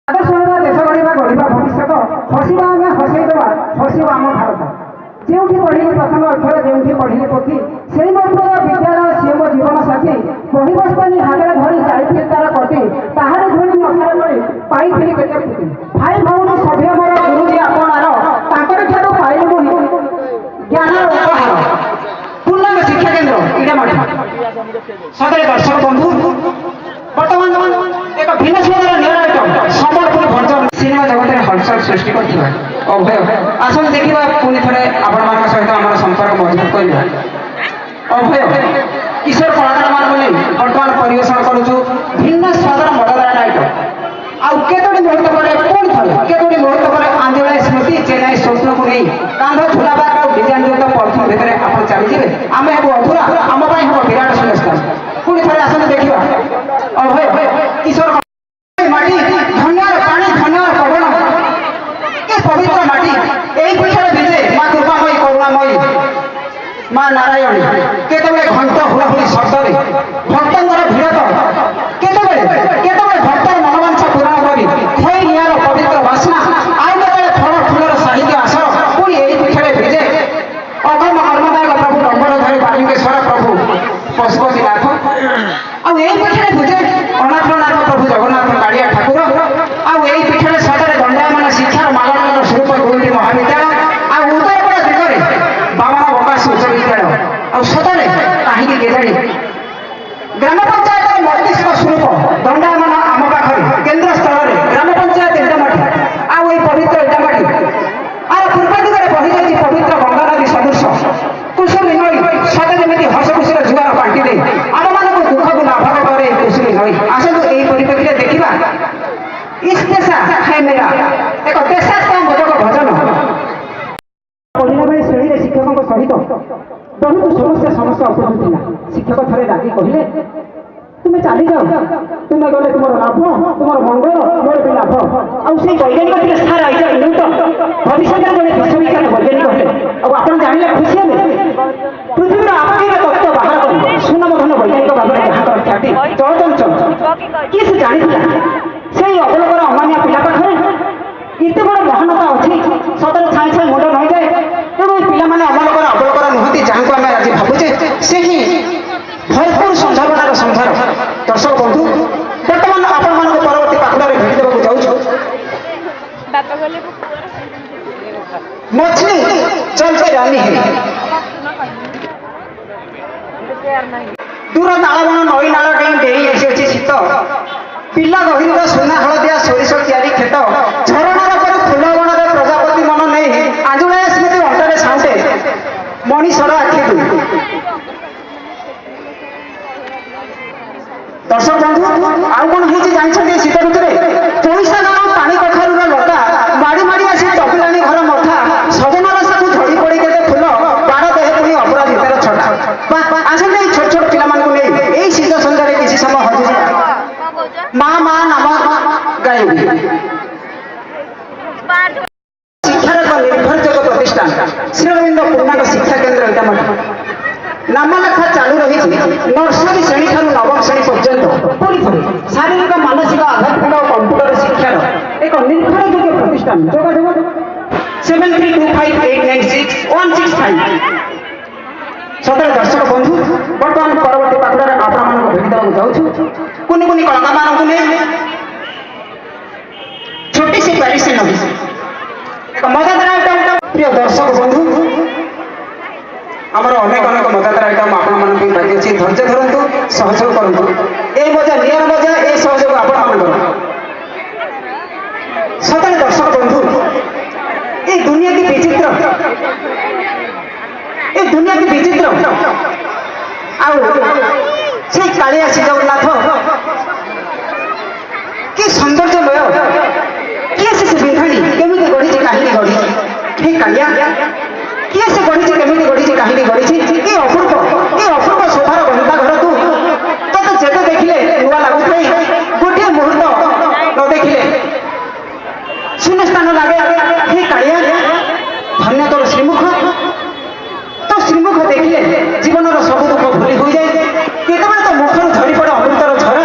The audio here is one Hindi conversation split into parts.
देश गढ़ा गढ़ा भविष्य हसवा आम हसईदेवा हसब आम भारत जो पढ़ी प्रथम अक्षर जो पढ़ी पोथी से विद्यालय सी मो जीवन साथी बही बस्तानी हाथ धरी जाइए तार कटी ताहारी धूली मथार पड़ी पाई केते पुती भाई भौणी सभ्य मोर गुरुजी आपणार ठारू पाइलु ज्ञान उपहार पूर्णांग शिक्षा केन्द्र इटामाटी सदरे दर्शक बंधु बर्तमान एक भिन्न सुंदर निरायत संबलपुर भंजन सिनेमा जगत में हलचल सृष्टि करथिबा अभय आसन देखिबा पुनि थरे आपण मान सहित हमर संपर्क मजबूत करबा अभय किशोर कलाकार मान बोले वर्तमान परिवेशन करूछु भिन्न स्वादर मॉडल नाइट आउ केतोडी मुहूर्त परे पुनि थरे केतोडी मुहूर्त परे आंधळा स्मृति चेन्नई स्वप्न को नहीं कांध झुलाबा और डिजाइन युक्त पथ भितरे आपण चली जिवे आमे को अधूरा आम पई हो विराट सुरक्षा पुनि थरे आसन देखिबा अभय किशोर माटी धन्य पानी धन्य पवन के पवित्र माटी এই পৃথিবীর ভিজে মা কৃপাময়ী করুণাময়ী মা নারায়ণী কেতবে ঘণ্ট হুড়াহুড়ি শব্দরে ভক্তঙ্গর ভিড়ত কেতবে ভক্তর মনোবাঞ্ছা পূরণ করি খই নিয়ার পবিত্র বাসনা আর কেতবে ফল ফুলর সাহিত্য আসর পুরি এই পৃথিবীর ভিজে অগম কর্মদায়ক প্রভু নম্বর ধরে বালিকেশ্বর প্রভু পশুপতিনাথ ଆଉ এই ପୀଠରେ ପୂଜେ ଅନାଥନାଥ ପ୍ରଭୁ ଜଗନ୍ନାଥ କାଳିଆ ଠାକୁର ଆଉ এই ପୀଠରେ ସଦରେ ଦଣ୍ଡାୟମାନ ଶିକ୍ଷାର ମାଗଣାର ସ୍ୱରୂପ ଦୁଇଟି ମହାବିଦ୍ୟାଳୟ ଆଉ ଉତ୍ତରପଟ ଦିଗରେ ବାମନ ବକାଶ ଉଚ୍ଚ ବିଦ୍ୟାଳୟ ଆଉ ସଦରେ କାହିଁକି କେଜାଣି ଗ୍ରାମ ପଞ୍ଚାୟତର ମସ୍ତିଷ୍କ ସ୍ୱରୂପ ଦଣ୍ଡାୟମାନ ଆମ ପାଖରେ କେନ୍ଦ୍ର ସ୍ଥଳରେ ଗ୍ରାମ ପଞ୍ଚାୟତ ଇଟାମାଟି ଆଉ এই ପବିତ୍ର ଇଟାମାଟି ଆର ପୂର୍ବ ଦିଗରେ ବହିଯାଇଛି ପବିତ୍ର ଗଙ୍ଗା ନଦୀ ସଦୃଶ କୁସୁମୀ ନଈ ସତେ ଯେମିତି ହସ ଖୁସିର ଜୁଆର ପାଣ୍ଟି ଦେଇ ଆମମାନଙ୍କୁ ଦୁଃଖକୁ ଲାଭ କରେ କୁସୁମୀ ନଈ ଆସନ୍ତୁ ଏହି ପରିପ୍ରେକ୍ଷୀରେ ଦେଖିବା ଇସ୍ତେସା ହେ ମେରା ଏକ ଦେଶାତ୍ମକ ଭଜନ ପଢ଼ିଲା ବେଳେ ଶ୍ରେଣୀରେ ଶିକ୍ଷକଙ୍କ ସହିତ ବହୁତ ସମସ୍ୟା ଉପୁଜୁଥିଲା ଶିକ୍ଷକ ଥରେ ଡାକି କହିଲେ ତୁମେ ଚାଲି ଯାଅ ତୁମେ ଗଲେ ତୁମର ଲାଭ ତୁମର ମଙ୍ଗଳ ମୋର ବି ଲାଭ ଆଉ ସେଇ ବୈଜ୍ଞାନିକ ଥିଲେ ସାର୍ ଆଇଜା ନ୍ୟୁଟନ ଭବିଷ୍ୟତରେ ଜଣେ ବିଶ୍ୱବିଖ୍ୟାତ ବୈଜ୍ଞାନିକ ହେଲେ ଆଉ ଆପଣ ଜାଣିଲେ ଖୁସି ହେବେ ପୃଥିବୀର ଆପତ୍ତିର ତତ୍ତ୍ୱ ବାହାର କରି ସୁନାମଧନ୍ୟ ବୈଜ୍ଞାନିକ ଭାବରେ ଯାହାଙ୍କର ଖ୍ୟାତି ଚଳଚଞ୍ଚଳ କିଏ ସେ ଜାଣିଥିଲା ସେଇ ଅବଲୋକର ଅମାନିଆ ପିଲା ପାଖରେ ଏତେ ବଡ଼ ମହାନତା ଅଛି ସତରେ ଛାଇ ଛାଇ ମୁଣ୍ଡ ନଇଯାଏ ତେଣୁ ଏ ପିଲାମାନେ ଅବଲୋକର ନୁହନ୍ତି ଯାହାଙ୍କୁ ଆମେ ଆଜି ଭାବୁଛେ ସେ ହିଁ ଭରପୁର ସମ୍ଭାବନାର ସମ୍ଭାର ଦର୍ଶକ ବନ୍ଧୁ ବର୍ତ୍ତମାନ ଆପଣମାନଙ୍କୁ ପରବର୍ତ୍ତୀ ପାଖରେ ଭେଟି ଦେବାକୁ ଯାଉଛୁ मछली चलते रानी है दूर तालबण नई नाल डेई डेई आसी शीत पिला गहिर सुना हलदिया सोरिष तैयारी खेत झरणार पर फुलबणर प्रजापति मन नहीं आंजुड़ा स्मृति अंतरे साउंटे मनीषर आखि दर्शक बंधु आउ कौन होती जानते शीत ऋतु पैसा गाँव पानी कखारू लता माड़ी माड़ी आसी टपिलानी घर मथा सजनार साथू झड़ी पड़ी के फुल बाड़ देह पुणी अपराध हितार छटा आसते छोट छोट पिला नहीं शीत सन्धार किसी समय हज माँ माँ नाम गायबी शिक्षार एक निर्भरजोग्य प्रतिष्ठान श्रीरविंद्र पूर्णांग शिक्षा केन्द्र इटामाटी नामलेखा चालू रही नर्सरी श्रेणी ठारू नवम श्रेणी पर्यंत पूरी थरे शारीरिक मानसिक आध्यात्मिक और कंप्यूटर शिक्षार एक निर्भरजोग्य प्रतिष्ठान जोगाजोग 7325896165 सदर दर्शक बंधु बर्तमान परवर्ती पाखुड़े आपण भेटी देवाक जाऊँ कुनि कुनि कलाकार नहीं छोटी सी पैरिस नदी एक मजादार प्रिय दर्शक बंधु आमर अनेक अनेक मजादार आइटम आपण धैर्य धरतु सहयोग करूँ ये मजा नियर मजा ये सहयोग आपण सदर दर्शक बंधु ये दुनिया की विचित्र से कालिया श्री जगन्नाथ कि सौंदर्यमय किए से बिंधाणी केमी गढ़ी कहीं गढ़ी हे कालिया किए से गढ़ी केमी गढ़ी कहीं गढ़ी ये अपूर्व शोभार घंटा घर को तो जेबे देखिले नुआ लगुई गोटे मुहूर्त न देखिले शून्य स्थान लगे हे कालिया धन्य तोर श्रीमुख तो श्रीमुख देखिले जीवन सब दुख भूली हो जाए केतबे तो मुखर झड़ी पड़े अमृतर झरा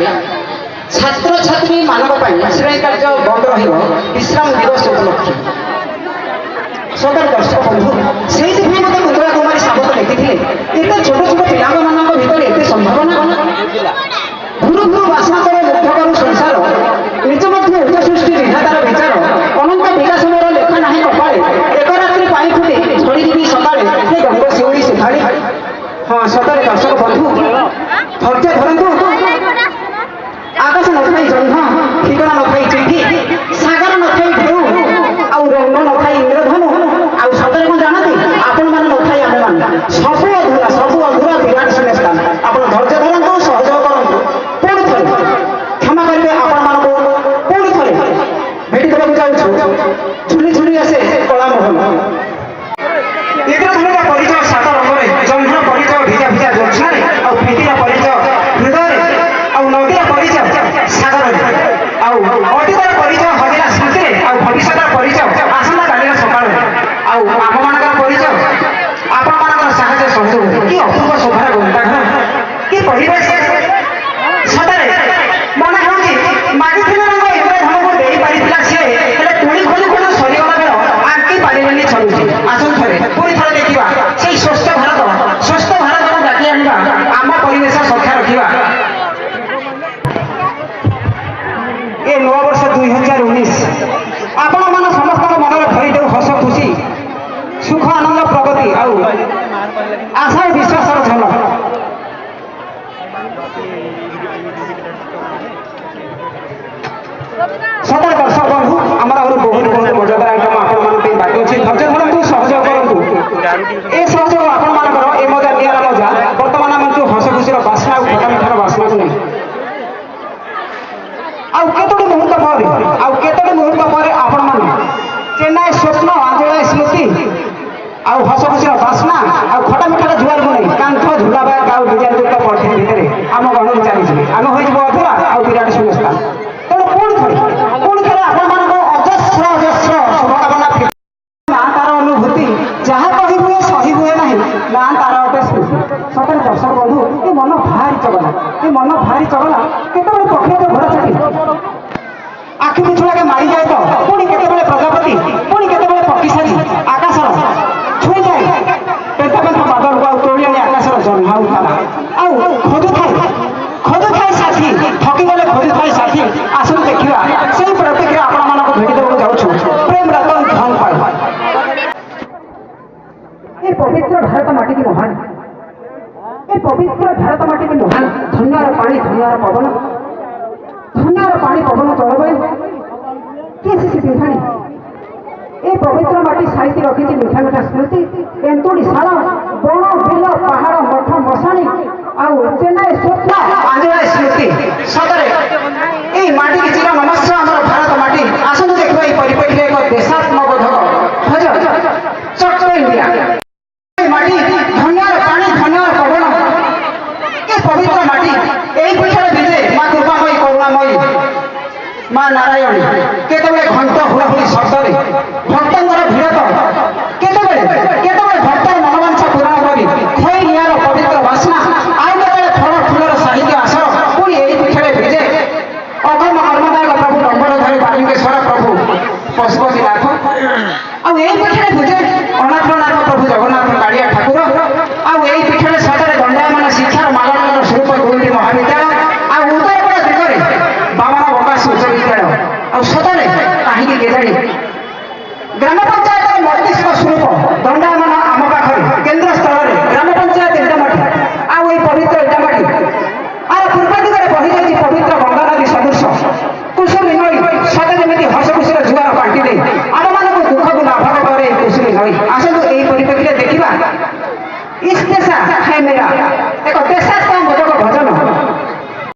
छात्र छात्री मानक श्रेणी कार्य बंद रहिब विश्राम दिवस उपलक्षे सदर दर्शक बंधु से मत कुंदरा कुमारी सावत लिखिले एत छोट छोट पिला भितर एत संभावना गुरु गुरु वासना करे मुग्ध करू संसार निज मध्य उच्च सृष्टि विधातार विचार अनंत विकास मोर लेखा नाही कपाळे एक रात्रि पाई फुटे झड़ीजी सकाळे हे गंग शिवड़ी शिखाड़ी। हाँ सतरे दर्शक बंधु धैर्य धरतु आकाश नथाई जह्न ठिकଣା नथाई चिठी सागर नथाई ढेउ आउ रंग नथाई इंद्रधनु आउ सतरे कौन जानती आपण मान नथाई आमे मान सब अधूरा विराट शून्य स्थान आपण धैर्य धरतु सहयोग करतु पुणी थरे क्षमा करेंगे आपण मान को पुणी थरे भेटी देबा जाउछु झुली झुली आसे कला मोहन इंद्रधनुर परिचय सात रंगरे जह्न परिचय भिजा भिजा जोत्स्नारे आउ पीठीर परिचय हृदय आउ नदीर परिचय सागर आउ अतीतर परिचय हजिरा स्मृति आउ भविष्यतर परिचय आसंता कालीन सकाळ आउ आम मानकर परिचय आपण मानकर साहाय्य सहयोग कि अपूर्व शोभार गंताघर कि परिवेश सतरे मन होउछि मागिथिले रंग इंद्रधनुको देई पारिथिला से हेले तुणी खोली खोली सरीगला बेल आंकी पारिलेनी छलुछि आसन थरे पुरी थरे देखिबा सेई स्वस्थ भारत को डाकी आनिबा आम परिवेश सख्या रखिबा। ए नव वर्ष 2019 आपण मान समस्त मन भरी देव हस खुशी सुख आनंद प्रगति आउ आशा विश्वास झलक सदर दर्शक बंधु आमर और बहुत बहुत मजादार आइटम आपण मान बाकी अच्छे धैर्य धरतु सहयोग करतु ए सहयोग आपण मानकर ए मजा नियारा मजा वर्तमान आम जो हस खुशी बास्ना और खटा मिठार बास्ना को नहीं आउ केतोटी मुहूर्त पर आपण मान चेन्नई स्वप्न आंजोला स्मृति आउ हस खुशी बास्ना आउ खटा मिठार जुआर को नहीं कांथ झुलाबा गाउ डिजाइन युक्त पढ़े भितर आम गण चली आम हो अधूरा आउ विराट शून्य स्थान तेणु पुणी थे आपण मान अजस्र शुभकामना ना तार अनुभूति जहाँ कही हुए सही हुए ना ना तार गोटे स्मृति सतरे दर्शक बंधु ये मन भारी चगला केतबे प्रकृति घोड़ा चाटी आखि मिछुड़ा के मारी जाए तो पुणी केतबे प्रजापति पुणी केतबे पक्षीशाली आकाशर छुई जाए पेंता बादल को तोड़ी आनी आकाशर जन्मा उठाला आउ खोजु थाए साथी थकी गले खोजु थाए साथी आसन देखिबा सेही प्रतिक्रिया आपण मानको भेटी देबो जाउछु प्रेम रतन धन पाए ए पवित्र भारत माटी की महान ए पवित्र भारत माटी की महान धन्यार पानी धन्यार पवन जलवायु किए से पिंधाणी ए पवित्र माटी साहित्य रखी मीठा मीठा स्मृति एंतुड़ी शाला बण बिल पहाड़ मठ मशाणी आउ चेन्नई स्वप्न आंजोला स्मृति सतरे ए माटी की चिर नमस्कार आम भारत माटी आसतु देखा परिप्रेक्षी एक देशा